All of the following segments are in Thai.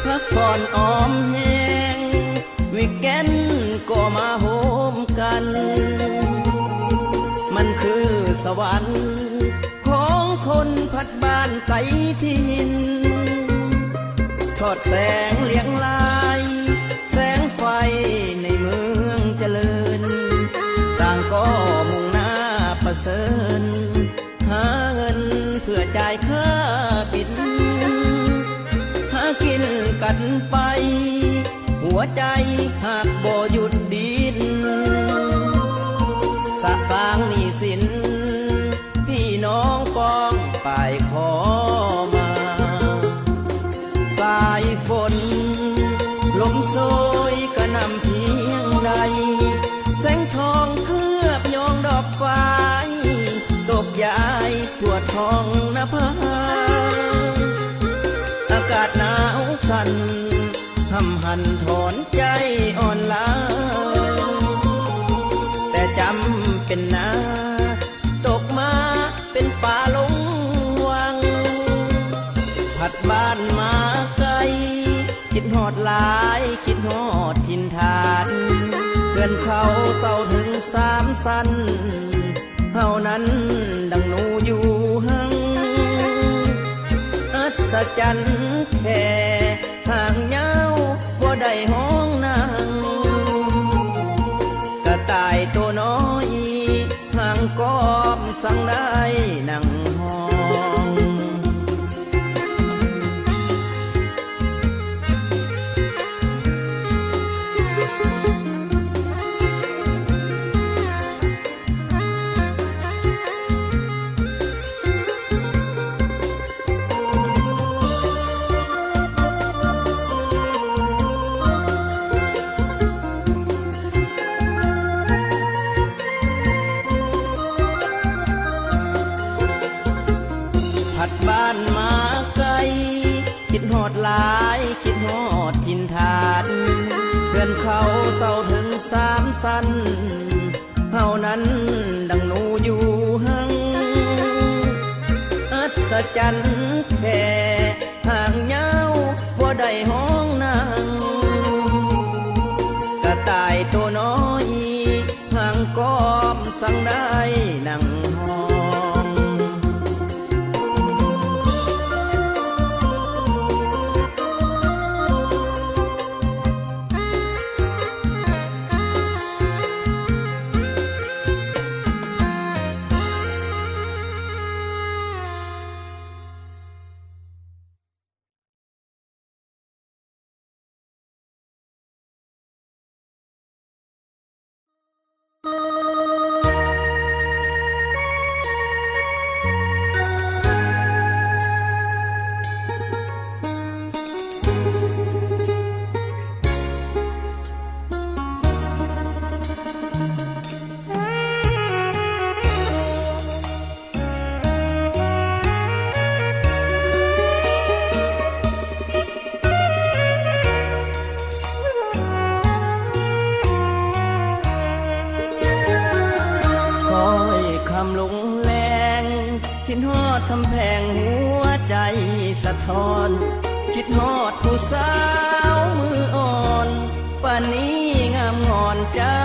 พักผ่อนออมแห้งวิกเอนก็มาโฮมกันมันคือสวรรค์ของคนพัดบ้านไกลถิ่นทอดแสงเลียงลายแสงไฟในเมืองเจริญต่างก็มุ่งหน้าประเสริญหาเงินเพื่อจ่ายค่าบินหากินกันไปหัวใจหากบ่หยุดดินสะสางหนี้สินพี่น้องกองป่ายขอมาสายฝนลมโชยกระหน่ำเพียงใดแสงทองเคลือบยองดอกฟ้าตกยายทั่วท้องนภาอากาศหนาวสั่นห้ำหันถอนใจอ่อนล้าแต่จำเป็นนาตกมาเป็นป่าลงวังผัดบ้านมาไกลคิดหอดหลายคิดหอดทินทานเพื่อนเขาเศร้าถึง3 สั้นเท่านั้นดังหนูอยู่หังอัศจรรย์แค่ห่างเงาบ่ได้ห้องนางกระต่ายตัวน้อยห่างกอบสั่งได้นั่งห้องบ้านมาไกลคิดหอดหลายคิดหอดทินทานเพื่อนเขาเศร้าถึง3 สั้นเท่านั้นดังหนูอยู่หังอัศจรรย์แค่ห่างเงาบ่ได้ห้องนางกระต่ายตัวน้อยห่างกอบสั่งได้นั่งห้องลงแรงคิดฮอดคำแพงหัวใจสะท้อนคิดฮอดผู้สาวมืออ่อนป่านนี้งามงอนเจ้า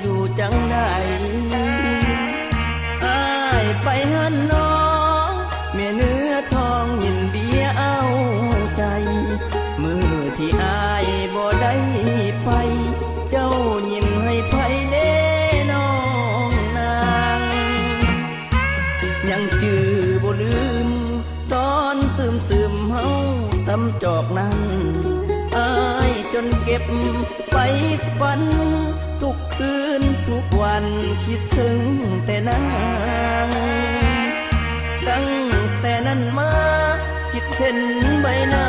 อยู่จังใดอ้ายไปหันน้องแม่เนื้อทองยินเบียเอาใจมือที่อ้ายบ่ได้ไปเจ้ายิ้มให้ไผเด้ยังจื้อบ่ลืมตอนซึมเฮาตำจอกนั้นอ้ายจนเก็บไปฝันทุกคืนทุกวันคิดถึงแต่นางตั้งแต่นั้นมาคิดเห็นใบหน้า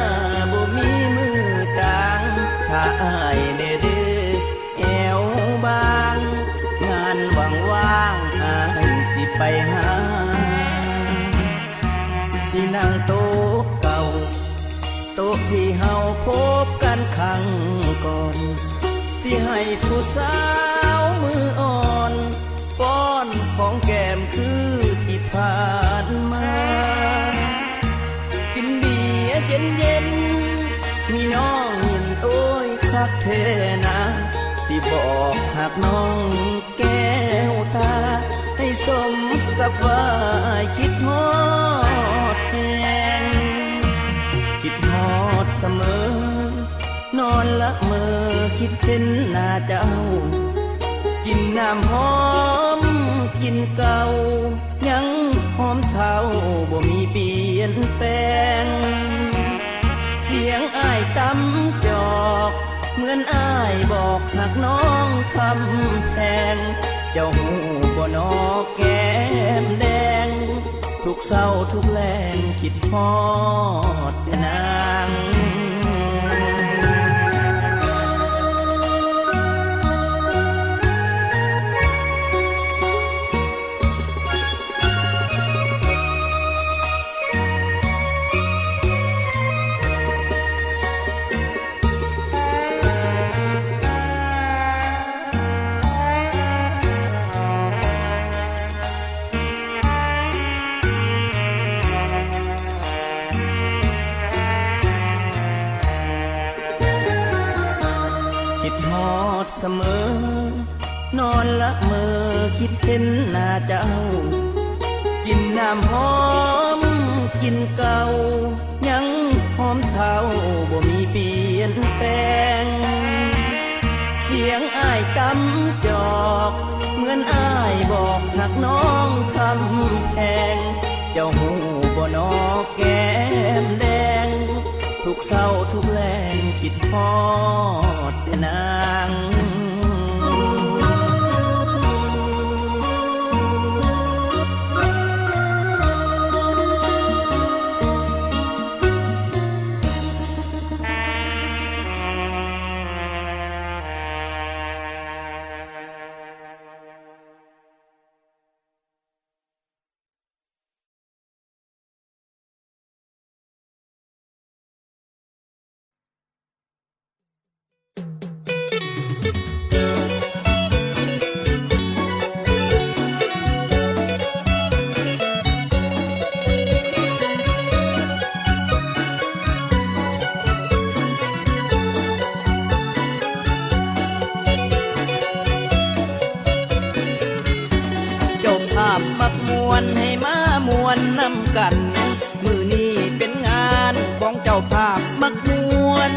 บ่มีมือกลางถ้าอ้ายได้ดื้อแอวบางงานว่างๆอ้ายสิไปหาสินั่งโต๊ะเก่าโต๊ะที่เฮาพบกันครั้งก่อนสิให้ผู้สาวมืออ่อนป้อนของแก้มคือที่ผ่านมากินเบียร์ เย็นเย็นมีน้องยินโอ้ยคักเทนะสิบอกหากน้องแก้วตาให้สมกับว่าคิดฮอดแหงคิดฮอดเสมอนอนละเมอคิดเห็นหน้าเจ้ากินน้ำหอมกินเก่ายังหอมเท่าบ่มีเปลี่ยนแปลงเสียงอ้ายตำจอกเหมือนอ้ายบอกหักน้องคำแพงเจ้าหูบ่นอแก้มแดงทุกเศร้าทุกแรงคิดฮอดแต่นางเสมอนอนละเมอคิดเห็นหน้าเจ้ากินน้ำหอมกินเก่ายังหอมเท่าบ่มีเปลี่ยนแปลงเสียงอ้ายตำจอกเหมือนอ้ายบอกหักน้องคำแพงเจ้าหูบ่นอแก้มแดงทุกเศร้าทุกแรงคิดฮอดแต่นางมักมวนให้มามวนนำกันมือนี้เป็นงานของเจ้าภาพมักมวน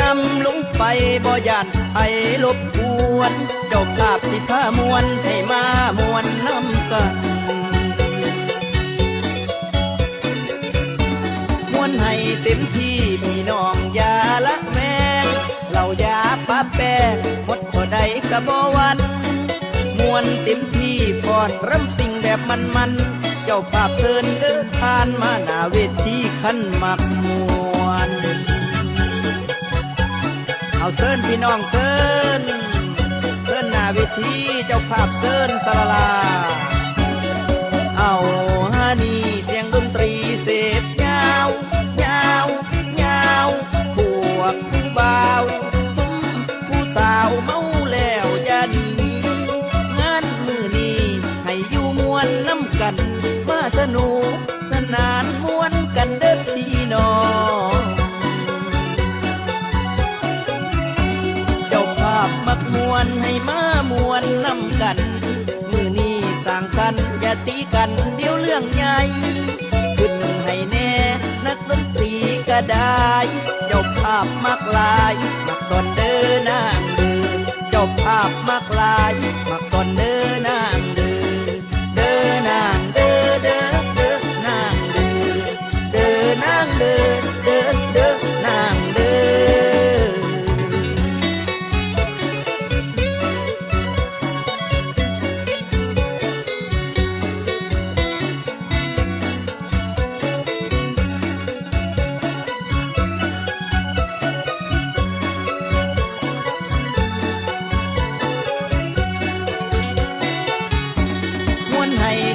นำลงไปบ่ย่านไผรบกวนเจ้าภาพสิพามวนให้มามวนนำกันมวนให้เต็มที่พี่น้องอย่าละแวงเราอย่าปะแป้งหมดบ่ได้ก็บ่วันมวนเต็มที่ฟ้อนรำสิ่งแบบมันเจ้าภาพเชิญเดินผ่านมาหน้าเวทีขันมักมวนเอาเชิญพี่น้องเชิญหน้าเวทีเจ้าภาพเชิญตะละลาเอาฮานี่เสียงดนตรีเสพยาวยาวยาวพวกผู้บ่าวซุ้มผู้สาวเมาแล้วอย่าดีน้ำกันมาสนุกสนานม่วนกันเด้อพี่น้องเจ้าภาพมักมวนให้มามวนน้ำกันมือนี้สร้างสรรค์อย่าตีกันเดี๋ยวเรื่องใหญ่ขึ้นให้แน่นักดนตรีก็ได้เจ้าภาพมักลายมักตอนเดินนางเดินเจ้าภาพมักลายมักตอนเดินนางเดินนางเด้อเด้อเด้อนางเด้อเด้อนางเด้อเด้อเด้อนางเด้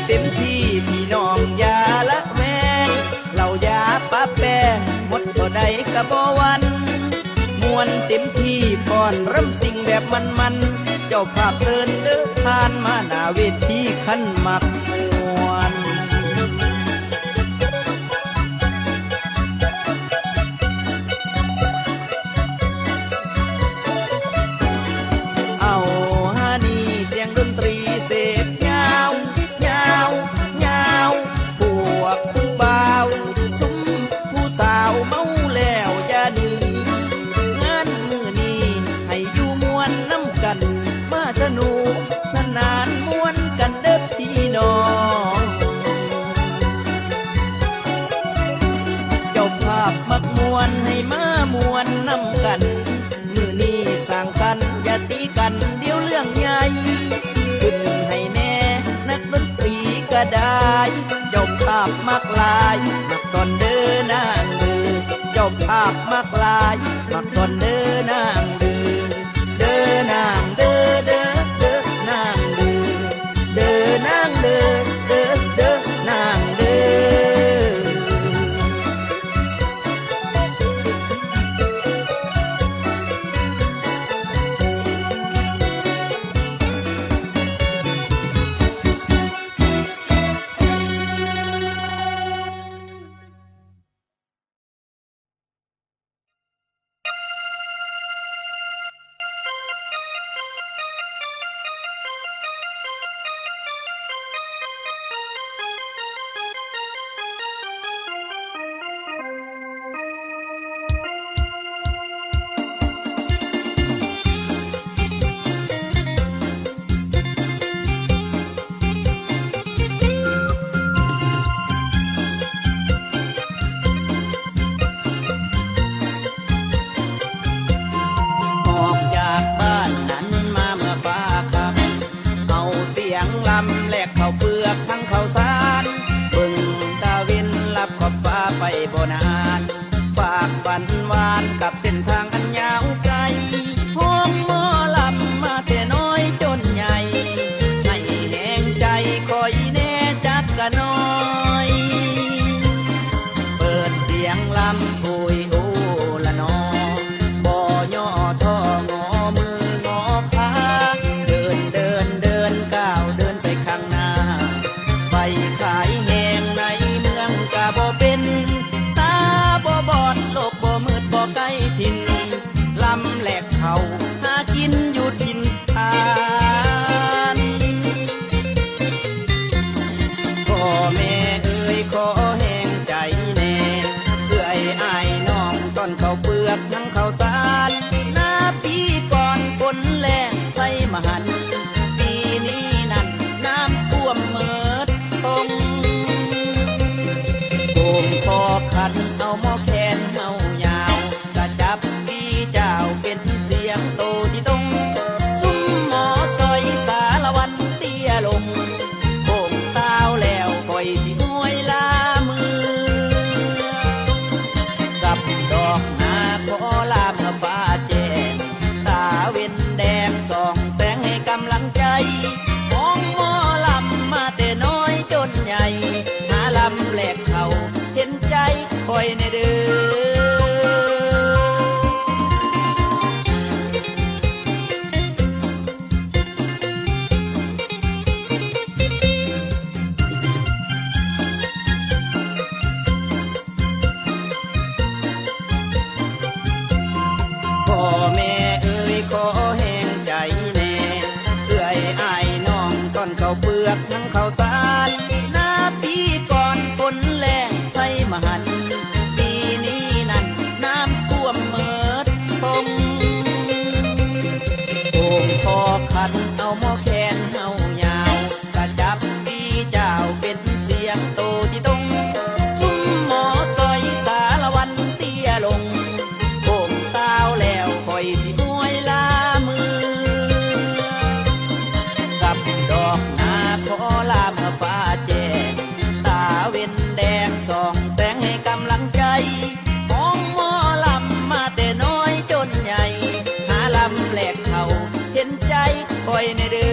เต็มที่พี่น้องอย่าละแวงเราอย่าปะแป้งหมดบ่ได้ก็บ่วันมวนเต็มที่ฟ้อนรำสิ่งแบบมันเจ้าภาพเชิญเดินผ่านมาหน้าเวทีขันมักมวน กมวนให้มามวนนำกันมือนี้สร้างสรรค์อย่าตีกันเดี๋ยวเรื่องใหญ่ขึ้นให้แน่นักดนตรีก็ได้เจ้าภาพมักลายมักตอนเดินนางเดือเจ้าภาพมักลายมักตอนเดินนางเดือเดินนางเดือเด้อเด้อนางเดือเดินนางเดือเด้อเด้อนางเดือ บ่นานฝากฝันหวานกับเส้นทางอันยาวไกลห้องหมอลำมาแต่น้อยจนใหญ่ให้แห่งใจคอยแน่จักกะน้อยเปิดเสียงลำโอยโอละนอบ่ย่อท้องอมืองอขาเดินเดินเดินก้าวเดินไปข้างหน้าไปขายแหงในเมืองกะบ่เป็นตาบ่บอดโลกบ่มืดบ่ไกลถิ่นลำแหลกเขาหากินอยู่ถิ่นทานพ่อแม่เอ่ยขอแห่งใจแน่เอื้อยอ้ายน้องต้นข้าวเปลือกทั้งข้าวสารหน้าปีก่อนฝนแล้งไฟมหันต์ปีนี้นั่นน้ำท่วมเมิดทงโป่งคอขันเอาหม้อแคนเอายาวกระจับพี่เจ้าเป็นเสียงโตที่ตรงซุ้มหมอซอยสารวันเตี้ยลงโป่งตาวแล้วคอยสิห้วยลามือกับดอกนาขอลามาฟ้าแจ้งตาเว้นแดงส่องแสงให้กำลังใจมองหมอลำมาแต่น้อยจนใหญ่หาลำแหลกเขาเห็นใจคอยในเด้อพ่อแม่เอ่ยขอแห่งใจแน่เอื้อยอ้ายน้องต้นข้าวเปลือกทั้งข้าวสารหน้าปีก่อนฝนแล้งไฟมหันต์ปีนี้นั่นน้ำท่วมเมิดทงโป่งคอขันเอาหม้อแคนเฮายาวกระจับพี่เจ้าเป็นเสียงโตที่ตรงซุ้มหมอซอยสารวันเตี้ยลงโป่งตาวแล้วคอยสิห้วยลามือกับดอกนาขอลามาฟ้าแจ้งตาเว้นแดงส่องแสงให้กำลังใจมองหมอลำมาแต่น้อยจนใหญ่หาลำแหลกเขาเห็นใจคอยในเด้อ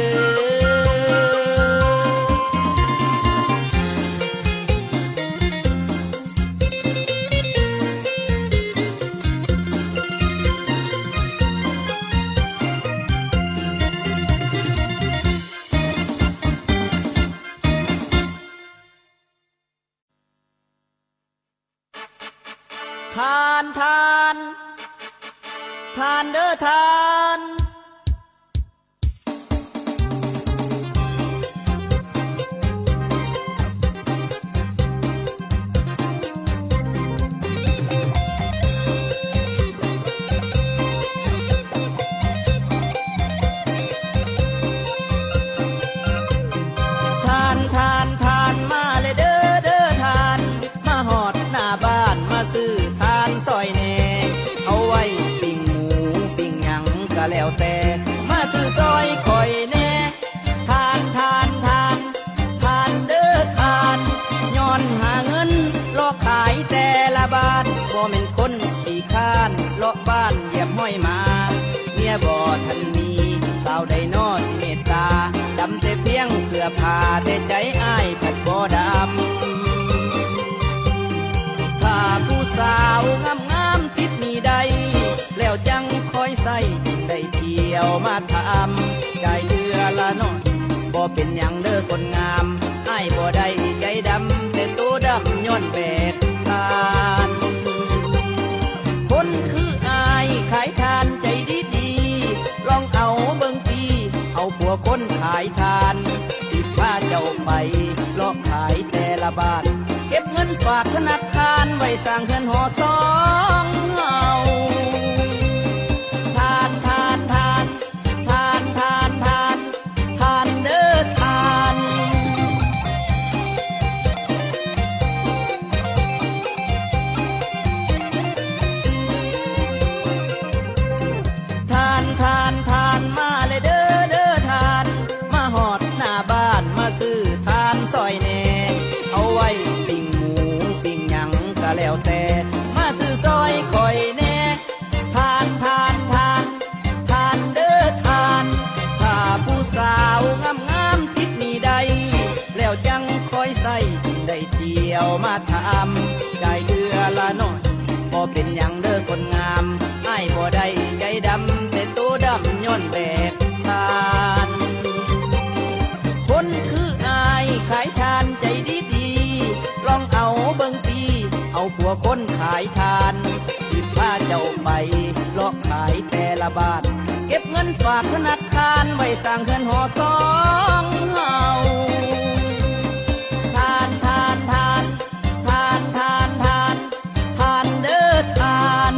ทานทานทานเด้อทานทานทานทานมาเลยเด้อเด้อทานมาหอดหน้าบ้านมาซื้อทานใส่ เป็นคนขี้ข้านเลาะบ้านเหยียบห้อยมาเมียบ่ทันมีสาวใดน้อสิเมตตาดำแต่เพียงเสื้อผ้าแต่ใจอ้ายผัดบ่ดำถ้าผู้สาวงามติดนี่ใดแล้วจังคอยใส่ได้เที่ยวมาทำได้เดือละน้อยบ่เป็นหยังเด้อคนงามอ้ายบ่ได้ใจดำแต่ตัวดำย้อนแบกทานคนคืออ้ายขายทานใจดีลองเอาเบิ่งปีเอาผัวคนขายทานสิพาเจ้าไปลอกขายแต่ละบ้านเก็บเงินฝากธนาคารไว้สร้างเฮือนหอสองเอาทานทานทานทานทานทานทานเด้อทานทานทานทานมาเลยเด้อเด้อทานมาหอดหน้าบ้านมาซื้อทานซอยแน่เอาไว้ปิ้งหมูปิ้งหยังก็แล้วแต่มาซื้อซอยคอยแน่ทานทานทานทานเด้อทานถ้าผู้สาวงามติดนี่ใดแล้วจังคอยใส่ได้เที่ยวมาทำได้เดือละน้อยบ่เป็นหยังเด้อคนงามอ้ายบ่ได้ใจดำแต่ตัวดำย้อนแบกทานคนคืออ้ายขายทานใจดีลองเอาเบิ่งปีเอาผัวคนขายทานสิพาเจ้าไปลอกขายแต่ละบ้านเก็บเงินฝากธนาคารไว้สร้างเฮือนหอสองเฮาทานทานทานทานทานทานทานเด้อทาน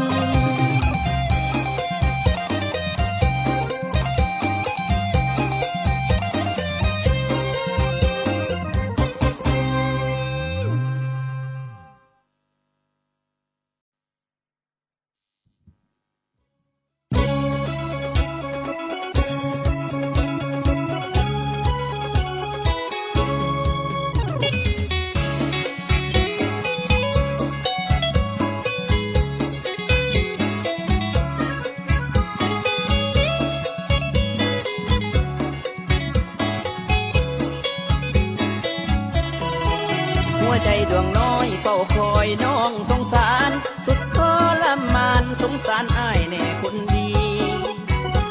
หัวใจดวงน้อยเฝ้าคอยน้องสงสารสุดทรมานสงสารอ้ายแน่คนดี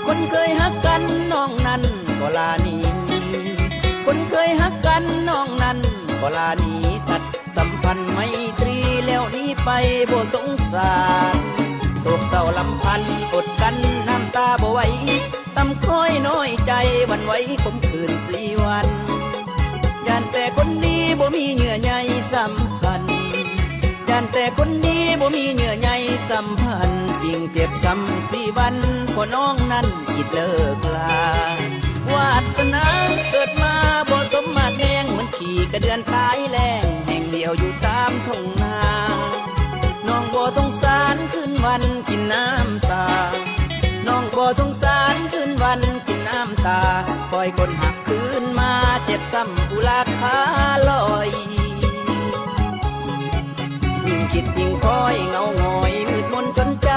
คนเคยฮักกันน้องนั้นก็ลาหนีคนเคยฮักกันน้องนั้นก็ลาหนีตัดสัมพันธ์ไมตรีแล้วหนี้ไปบ่สงสารโศกเศร้าลำพันธ์อดกันน้ำตาบ่ไหวตำค่อยน้อยใจวันไหวคมคืนสี่วันย่านแต่คนดีบ่มีเหยื่อใยสัมพันธ์ย่านแต่คนดีบ่มีเหยื่อใยสัมพันธ์ยิ่งเจ็บซ้ำสี่วันพอน้องนั้นคิดเลิกลาวาสนาเกิดมาบ่สมมาตรแดงเหมือนขี่กระเดือนตายแรงแห่งเดียวอยู่ตามทุ่งนาน้องบ่สงสารคืนวันกินน้ำตาน้องบ่สงสารคืนวันกินน้ำตาคอยคนหักคืนมาเจ็บซ้ำอุลาคาลอยยิ่งคิดยิ่งคอยเงาหงอยมืดมนจนใจ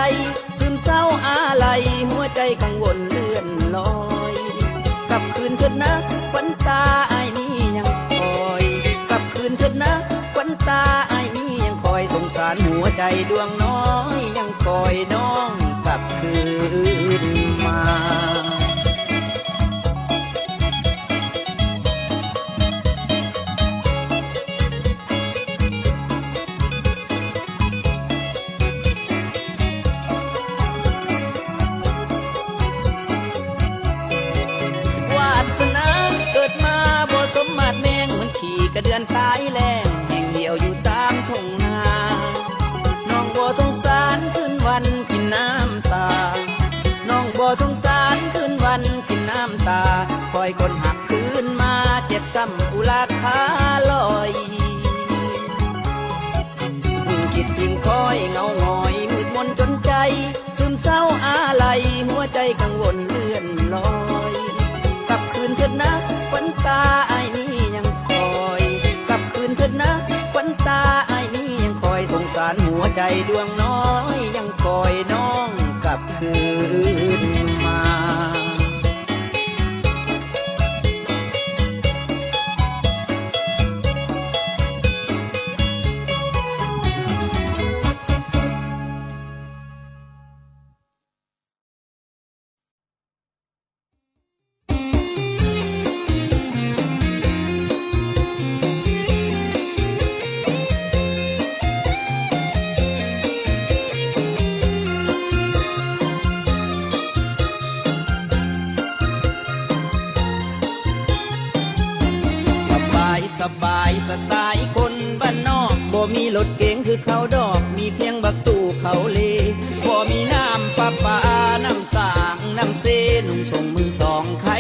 ซึมเศร้าอะไรหัวใจกังวลเลื่อนลอยกลับคืนเถิดนะขวัญตาไอ้นี้ยังคอยกลับคืนเถิดนะขวัญตาไอ้นี้ยังคอยสงสารหัวใจดวงน้อยยังคอยน้องกลับคืนมา เดือนตายแรงแห่งเดียวอยู่ตามทุ่งนาน้องบ่สงสารคืนวันกินน้ำตาน้องบ่สงสารคืนวันกินน้ำตาคอยคนหักคืนมาเจ็บซ้ำอุลาคาลอยยิ่งคิดยิ่งคอยเงาหงอยมืดมนจนใจซึมเศร้าอะไรหัวใจกังวลเลื่อนลอยกลับคืนเถิดนะขวัญตาไอ้นี้ยังคอยกลับคืนเถิดนะขวัญตาไอ้นี้ยังคอยสงสารหัวใจดวงน้อย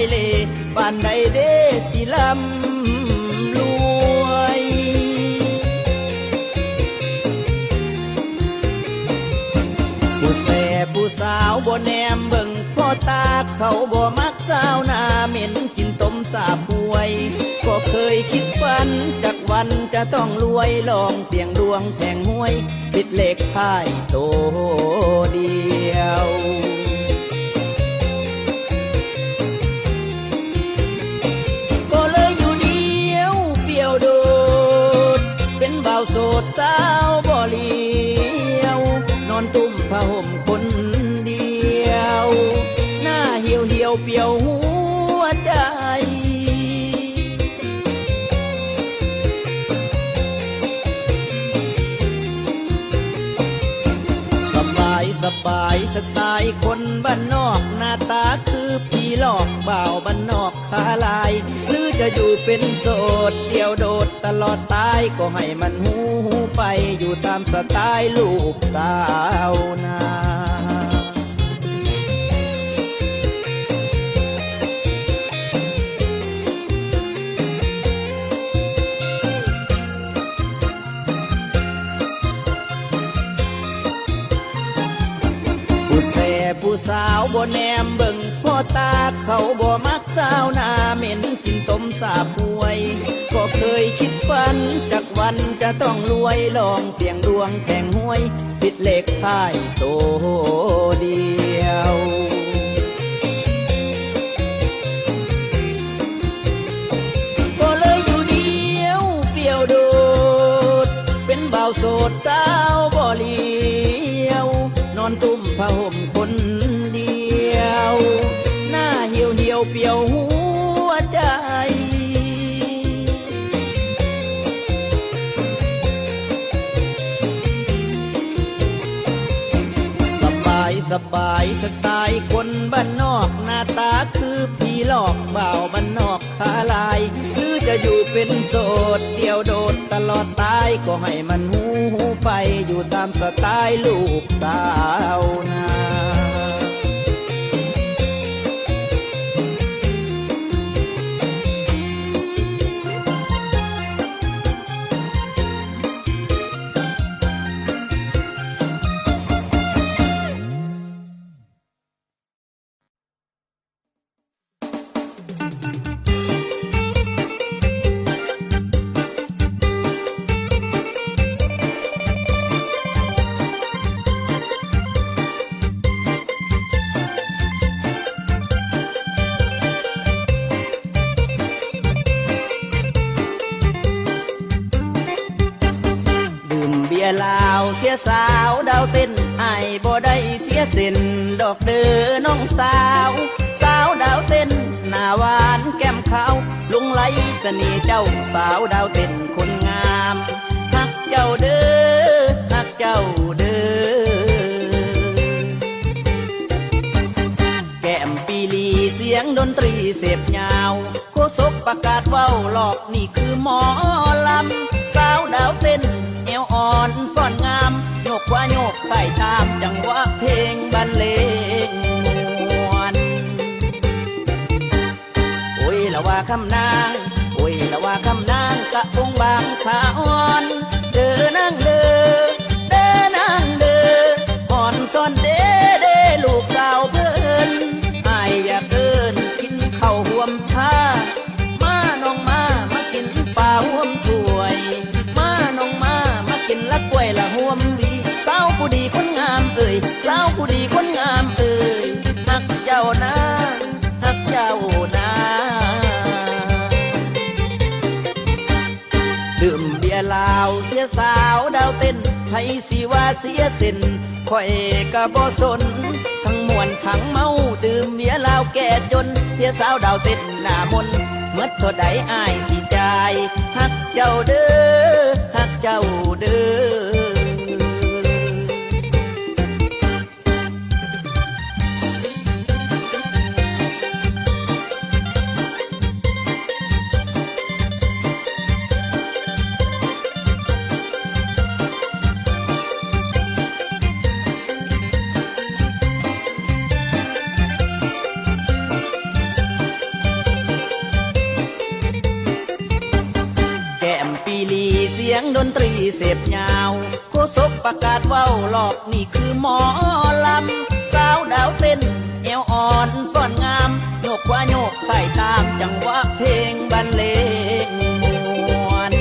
เล่บ้านใดเด้สิลำรวยผู้แส่ผู้สาวบ่แนมเบิ่งพ่อตาเขาบ่มักสาวหน้าเหม็นกินต้มสาบป่วยก็เคยคิดฝันจากวันจะต้องรวยลองเสี่ยงดวงแทงหวยติดเลขท้ายโตเดียวก็เลยอยู่เดียวเปลี่ยวโดดเป็นบ่าวโสดสาวบ่เลียวนอนตุ้มผ้าห่มคนเดียวหน้าเหี่ยวเหี่ยวเปลี่ยวหัวใจสบายสไตล์คนบ้านนอกหน้าตาคือพี่หลอกบ่าวบ้านนอกขาลายหรือจะอยู่เป็นโสดเดียวโดดตลอดตายก็ให้มันหูไปอยู่ตามสไตล์ลูกสาวนาผู้แส่ผู้สาวบ่แนมเบิ่งพ่อตาเขาบ่มักสาวหน้าเหม็นกินต้มสาป่วยก็เคยคิดฝันจากวันจะต้องรวยลองเสี่ยงดวงแข่งหวยติดเลขท้ายโตเดียวก็เลยอยู่เดียวเปลี่ยวโดดเป็นบ่าวโสดสาวบ่เลียวนอนตุ้มผ้าห่มคนเดียวหน้าเหี่ยวเหี่ยวเปลี่ยวหัวใจสบายสไตล์คนบ้านนอกหน้าตาคือพี่หลอกบ่าวบ้านนอกขาลายหรือจะอยู่เป็นโสดเดียวโดดตลอดตายก็ให้มันหูไปอยู่ตามสไตล์ลูกสาวนาลาวเสียสาวดาวเต้นไอ้บ่ได้เสียเส้นดอกเด้อน้องสาวสาวดาวเต้นหน้าหวานแก้มขาวลุงไหลเสน่ห์เจ้าสาวดาวเต้นคนงามฮักเจ้าเด้อฮักเจ้าเด้อแก้มปีลีเสียงดนตรีเสพยาวโคศกประกาศเว้าหลอกนี่คือหมอลำสาวดาวเต้นเอวอ่อนฟ้อนงามโยกว่าโยกใส่ตามจังหวะเพลงบรรเลงมวนโอ้ยละว่าคำนางโอ้ยละว่าคำนางกะพงบางขาอ่อนเด้อนางเด้อเด้อนางเด้ออ่อนซ่อนเด้เด้ลูกสาวเพิ่นอ้ายอยากเอิ้นกินข้าวห่วมผ้ามาน้องมากินปลาห่วมถ้วยกินละกล้วยละห่วมวีสาวผู้ดีคนงามเอ่ยสาวผู้ดีคนงามเอ่ยฮักเจ้านะฮักเจ้านะดื่มเบียร์ลาวเสียสาวดาวเต้นไผสิว่าเสียเส้นข่อยกะบ่สนทั้งมวนทั้งเมาดื่มเบียร์ลาวแก่จนเสียสาวดาวเต้นหน้ามนเมื่อเท่าใดอ้ายสิจ่ายฮักเจ้าเด้อฮักเจ้าเด้อ นตรีเสพยาวโฆษกประกาศเว้ารอบนี่คือหมอลำสาวดาวเต้นเอวอ่อนฟ้อนงามโยกขวาโยกใส่ตามจังหวะเพลงบรรเลงมวน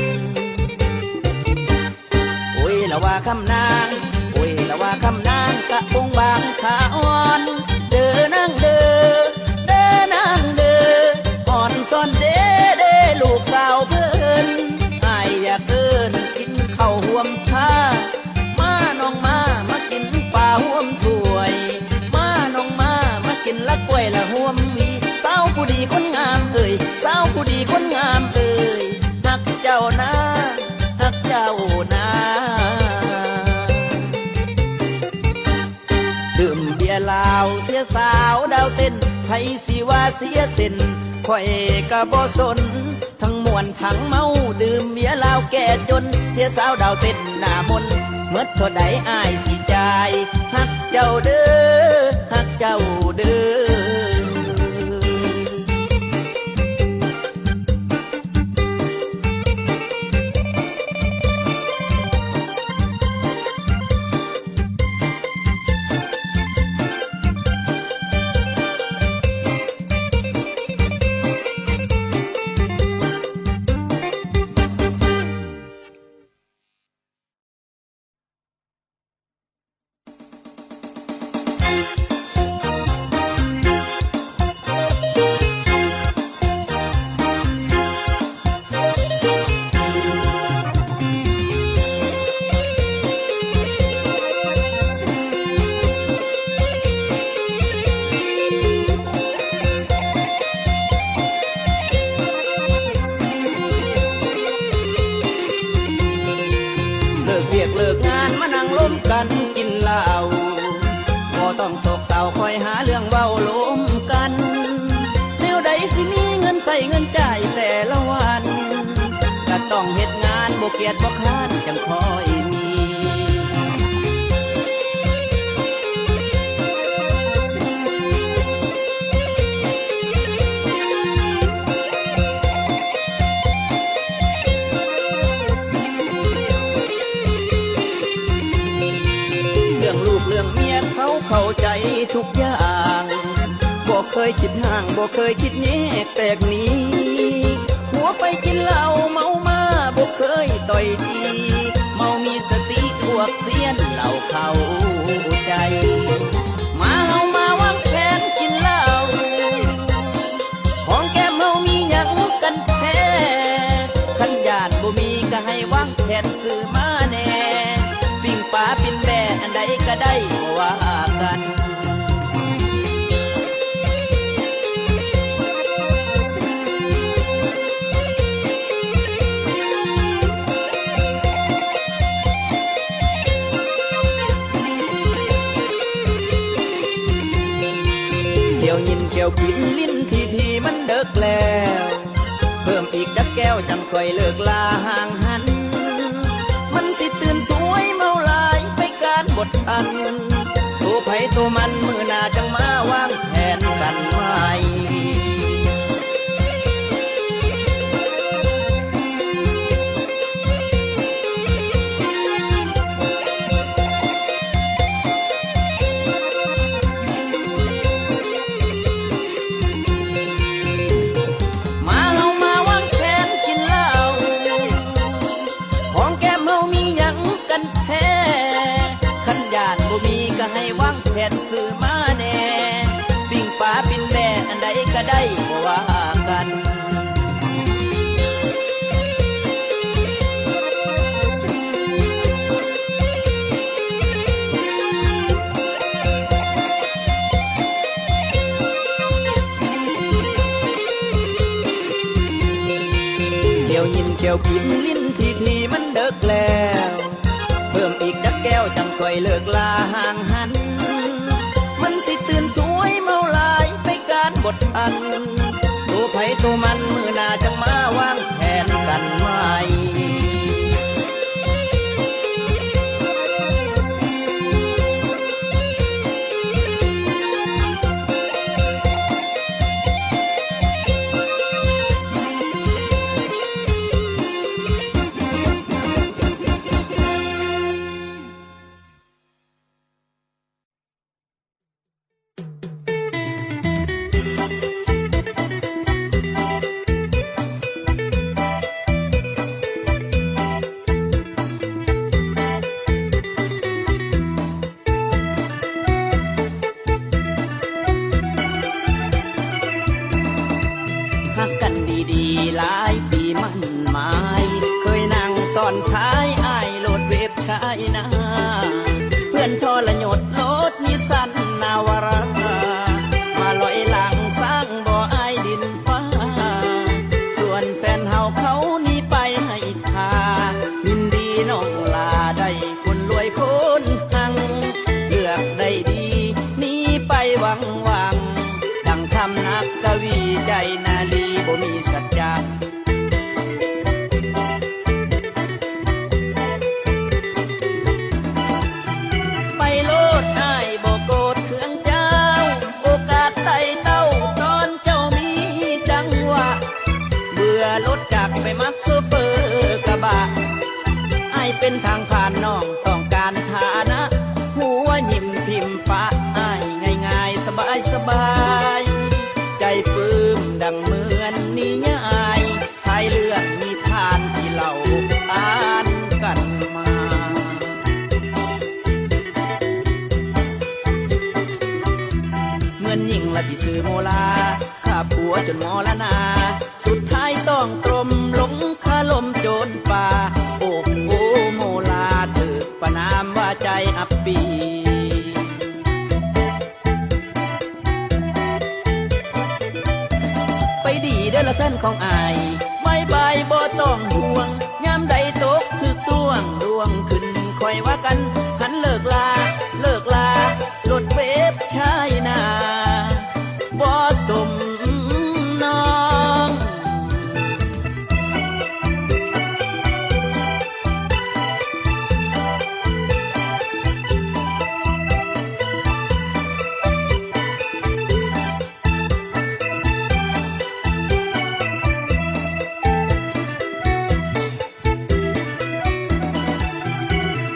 โอ้ยละว่าคำนางโอ้ยละว่าคำนางกะปงบางขาอ่อนเด้อนางเด้อเด้อนางเด้ออ่อนซ่อนเด้เด้ลูกสาวเพิ่นอายอยากเอิ้นกินข้าวห่วมผ้ามาน้องมากินปลาห่วมถ้วยมาน้องมากินละกล้วยละห่วมวีสาวผู้ดีคนงามเอ่ยสาวผู้ดีคนงามเอ่ยฮักเจ้านะฮักเจ้านะดื่มเบียร์ลาวเสียสาวดาวเต้นไผสิว่าเสียเส้นข่อยกะบ่สนทั้งมวนทั้งเมาดื่มเบียร์ลาวแก่จนเสียสาวดาวเต้นหน้ามนเมื่อเท่าใดอายสิจ่ายฮักเจ้าเด้อฮักเจ้าเด้อกันกินเหล้าบ่ต้องโศกเศร้าคอยหาเรื่องเว้าล้มกันแนวใดสิมีเงินใส่เงินจ่ายแต่ละวันก็ต้องเฮ็ดงานบ่เกียจบ่ค้านจังคอยมีเข้าใจทุกอย่างบ่เคยคิดห่างบ่เคยคิดแยกแตกหนีหัวไปกินเหล้าเมามาบ่เคยต่อยตีเมามีสติพวกเสียนเหล้าเข้าใจมาเฮามาวางแผนกินเหล้าของแก้มเฮามีหยังกันแท้ขันญาติบ่มีก็ให้วางแผนซื้อมาแน่ปิ้งปลาปิ้งแบ่อันใดก็ได้บ่ว่ากันเที่ยวยินเที่ยวกินลิ้นทีมันเดึกแล้วเพิ่มอีกจักแก้วจังค่อยเลิกลาห่างหันมันสิตื่นสวยเมาหลายไปการบทอันตัวไผตัวมันมือหน้าจังมาวางแผนกันใหม่ซื้อมาแน่ปิ้งปลาปิ้งแบ่อันใดก็ได้บ่ว่ากันเที่ยวยินเที่ยวกินลิ้นทีมันเดึกแล้วเพิ่มอีกจักแก้วจังค่อยเลิกลาห่างหันตื่นสวยเมาหลายไปการบทอันตัวไผตัวมันมือหน้าจังมาวางแผนกันใหม่ บ่มีสัจจะไปโลดอ้ายบ่โกรธเคืองเจ้าโอกาสไต่เต้าตอนเจ้ามีจังหวะเบื่อรถจักรไปมักโซเฟอร์กระบะอ้ายเป็นทางผ่านน้องต้องการฐานะหัวยิ้มทิมปะอ้ายง่ายๆสบายใจปื้มดังเหมือนนิยายทายเรื่องนิทานที่เล่าอ่านกันมาเงินยิ่งละที่ซื้อโมลาข้าผัวจนมอละนาสุดท้ายต้องตรมหลงคาลมโจรป่าโอ้โหโมลาเถิดประนามว่าใจอับปีไปดีเด้อละแฟนของอายบายบายบ่ต้องห่วงยามใดตกถึกส่วงดวงขึ้นคอยว่ากันหันเลิกลารถเวฟชายนาบ่สมน้อง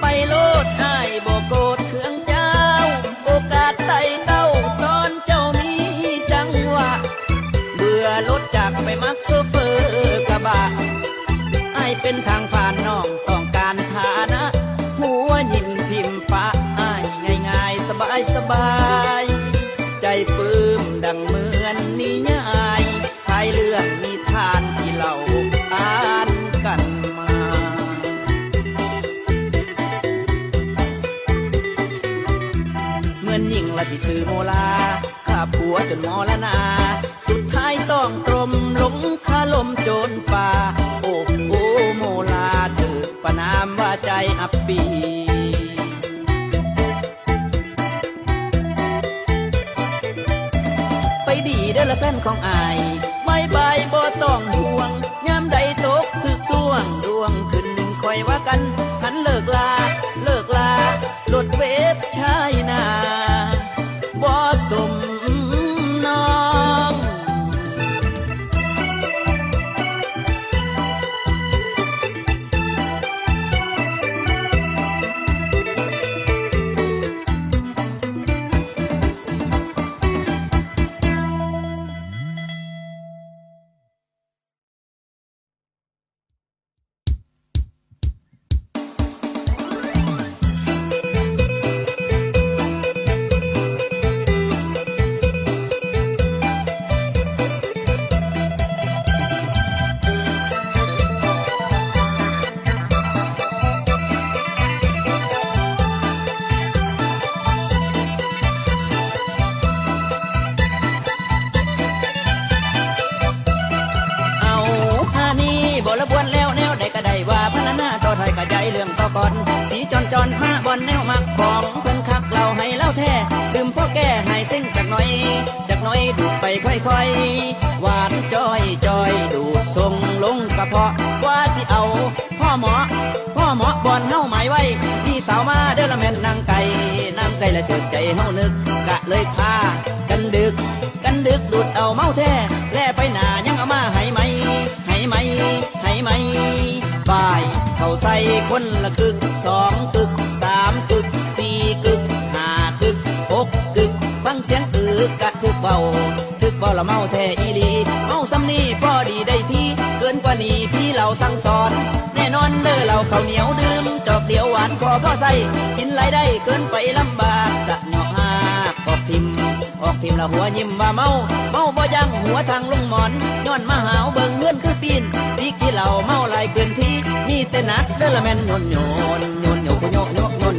ไปโลดอ้ายบ่โกรธเคืองเจ้าโอกาสไต่เต้าตอนเจ้ามีจังหวะเบื่อรถจักรไปมักโซเฟอร์กระบะอ้ายเป็นทางผ่านน้องต้องการฐานะหัวยิ้มทิมปะอ้ายง่ายๆสบายใจปื้มดังเหมือนนิยายทายเรื่องนิทานที่เล่าอ่านกันมาเงินยิ่งละที่ซื้อโมลาข้าผัวจนมอละนาสุดท้ายต้องตรมหลงคาลมโจรป่าโอ้โหโมลาเถิดประนามว่าใจอับปีไปดีเด้อละแฟนของอายบายบายบ่ต้องห่วงยามใดตกถึกส่วงดวงขึ้นคอยว่ากันหันเลิกลารถเวฟชายนาบ่สมน้องละบวนแล้วแนวใดก็ได้ว่าพนานาต่อไทยกะใจเรื่องต่อก่อนสีจอนมาบอนแนวมักของเพิ่นคักเราให้เล่าแท้ดื่มพ่อแก้ให้เส้นจากหน่อยดูดไปค่อยๆหวานจ้อยดูดทรงลงกระเพาะว่าสิเอาพ่อหมอบอนเฮาหมายไว้พี่สาวมาเด้อละแม่นนางไก่ละเถิดใจเฮานึกกะเลยพากันดึกดูดเอาเมาแท้แล่ไปหนายังเอามาให้ไหมบ่ายเข้าใส่คนละกึก2กึก3กึก4กึก5กึก6กึกฟังเสียงกะทึกเบาละเมาแท้อีหลีเมาซ้ำนี่พอดีได้ที่เกินกว่านี้พี่เราสั่งสอนแน่นอนเด้อเราข้าวเหนียวดื่มจอกเดียวหวานขอพ่อใส่กินไรได้เกินไปลำบากสะเหนาะหากออกทิมละหัวยิ้มว่าเมาบ่ยังหัวทางลงหมอนย้อนมาหาวเบิ่งเงื่อนคือปีนพี่กี่เหล่าเมาลายเกินที่นี่แต่นักเด้อละแม่น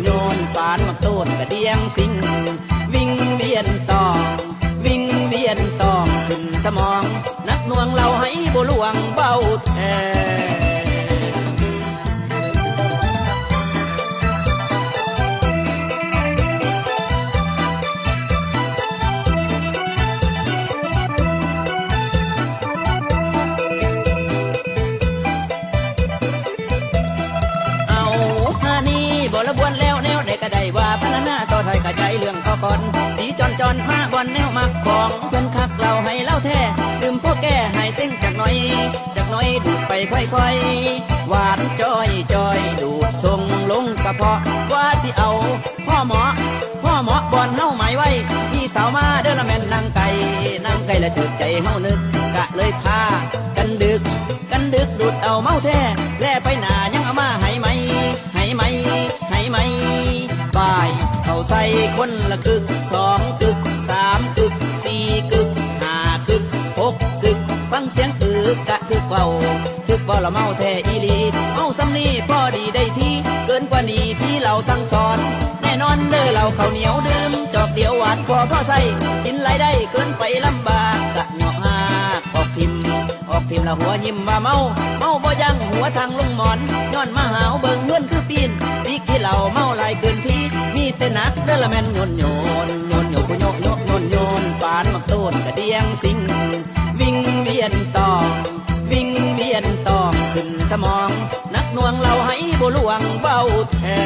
โยนปานมักต้นกระเดียงสิงวิ่งเวียนตองขึ้นสมองนักหน่วงเราให้บ่ลวงเบาแท้ เรื่องก็ก่อนสีจอนจอนผ้าบอลแนวมักของเพื่อนคักเราให้เล่าแท้ดื่มพวกแก่ให้เส้นจากน้อยดูดไปค่อยๆหวานจ้อยดูดทรงลงกระเพาะว่าสิเอาพ่อหมอบอลเฮาหมายไว้พี่สาวมาเด้อละแม่นนางไก่และถึกใจเฮานึกกะเลยพากันดึกดูดเอาเมาแท้แล่ไปหนายังเอามาให้ไหมบ่ายเข้าใส่คนละกึก2 กึก3 กึก4 กึก5 กึก6 กึกฟังเสียงกะทึกเบาละเมาแท้อีหลีเมาซ้ำนี้พอดีได้ที่เกินกว่านี้พี่เราสั่งสอนแน่นอนเด้อเราข้าวเหนียวดื่มจอกเดียวหวานพอใส่กินไรได้เกินไปลำบากกะเหนาะหากออกทิมละหัวยิ้มว่าเมาบ่ยังหัวทางลงหมอนย้อนมาหาวเบิ่งเงื่อนคือปีนพี่กี่เหล่าเมาลายเกินที่นี่แต่นักเด้อละแม่นโยนผู้โยนปานมักโตนกระเดียงสิงวิ่งเวียนตองขึ้นสมองนักหน่วงเราให้บ่ลวงเบาแท้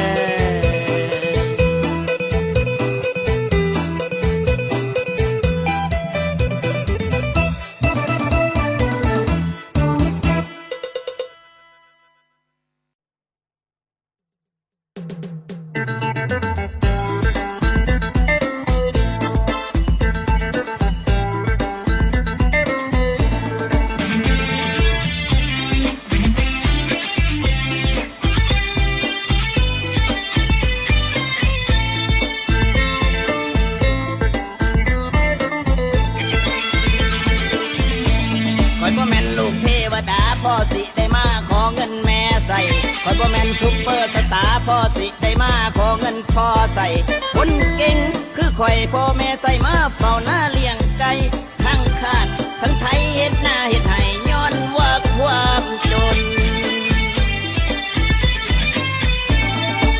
พ่อสิได้มาขอเงินแม่ใส่คอยบ่แม่นซุปเปอร์สตาร์พ่อสิได้มาขอเงินพ่อใส่คนเก่งคือข่อยพ่อแม่ใส่มาเฝ้าหน้าเลี้ยงไก่ทั้งคาดทั้งไทยเฮ็ดหน้าเฮ็ดให้ย้อนว่าความจน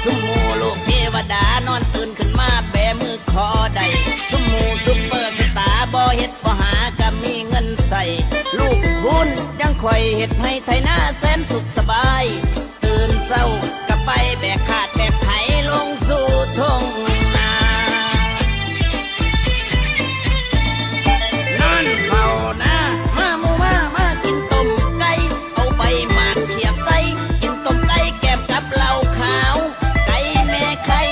ซุมหมู่ลูกเทวดานอนตื่นขึ้นมาแบมือขอได้ซุมหมู่ซุปเปอร์สตาร์บ่เฮ็ดบ่หาก็มีเงินใส่ลูกคุณยังข่อยเฮ็ดให้ไทยหน้าแสนสุขสบายตื่นเศร้ากับไปแบกขาดแบกไถลงสู่ทุ่งนานั่นเผานะมาหมูมากินต้มไก่เอาใบหมากเขียบใส่กินต้มไก่แกมกับเหล้าขาวไก่แม่ไข่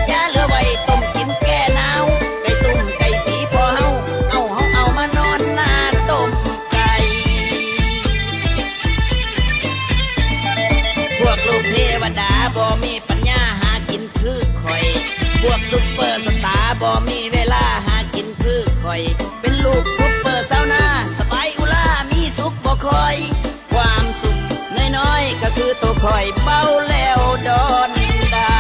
ยาเหลือไว้ต้มกินแก้หนาวไก่ตุ้มไก่ตีพอเอามานอนหน้าต้มพวกลูกเทวดาบ่มีปัญญาหากินคือข่อยพวกซุปเปอร์สตาร์บ่มีเวลาหากินคือข่อยเป็นลูกซุปเปอร์สาวนาสบายอุลามีสุขบ่คอยความสุขน้อยๆก็คือตัวข่อยเบาแล้วดอนดา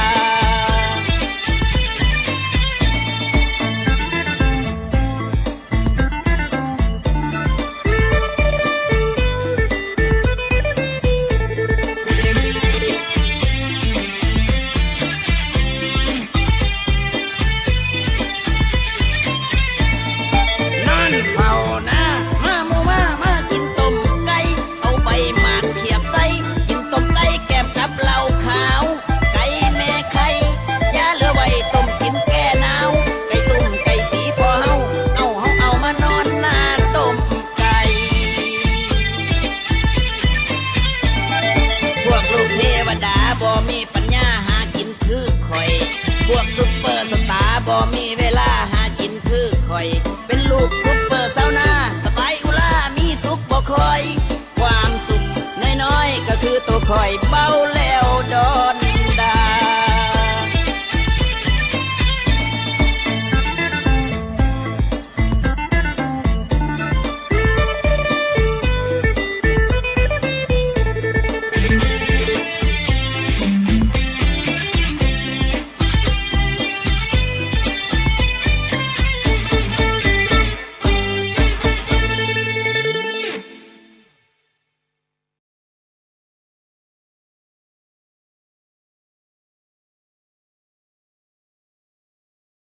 บ่มีปัญญาหากินคือข่อยพวกซุปเปอร์สตาร์บ่มีเวลาหากินคือข่อยเป็นลูกซุปเปอร์สาวนาสบายอุลามีสุขบ่คอยความสุขน้อยๆก็คือตัวข่อยเบา